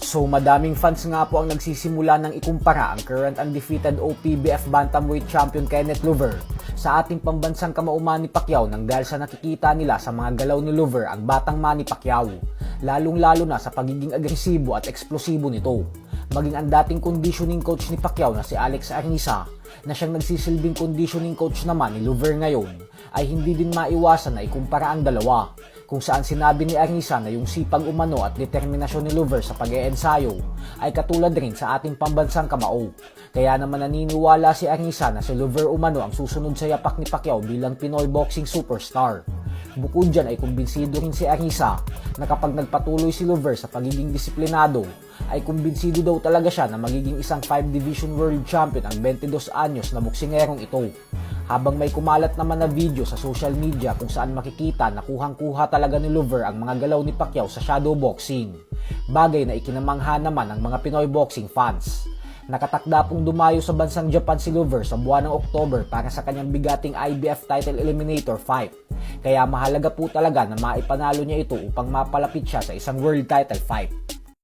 So madaming fans nga po ang nagsisimula ng ikumpara ang current undefeated OPBF Bantamweight Champion Kenneth Louver sa ating pambansang kamao Manny Pacquiao nang dahil sa nakikita nila sa mga galaw ni Louver ang batang Manny Pacquiao, lalong-lalo na sa pagiging agresibo at eksplosibo nito. Maging ang dating conditioning coach ni Pacquiao na si Alex Arniza na siyang nagsisilbing conditioning coach naman ni Louver ngayon ay hindi din maiwasan na ikumpara ang dalawa, kung saan sinabi ni Arniza na yung sipag umano at determinasyon ni Louver sa pag-eensayo ay katulad rin sa ating pambansang kamao. Kaya naman naniniwala si Arniza na si Louver umano ang susunod sa yapak ni Pacquiao bilang Pinoy boxing superstar. Bukod dyan ay kumbinsido rin si Arniza na kapag nagpatuloy si Louver sa pagiging disiplinado ay kumbinsido daw talaga siya na magiging isang 5 Division World Champion ang 22 anyos na boksingerong ito. Habang may kumalat naman na video sa social media kung saan makikita na kuhang-kuha talaga ni Louver ang mga galaw ni Pacquiao sa shadow boxing. Bagay na ikinamangha naman ng mga Pinoy boxing fans. Nakatakda pong dumayo sa bansang Japan si Louver sa buwan ng October para sa kanyang bigating IBF title eliminator fight. Kaya mahalaga po talaga na maipanalo niya ito upang mapalapit siya sa isang world title fight.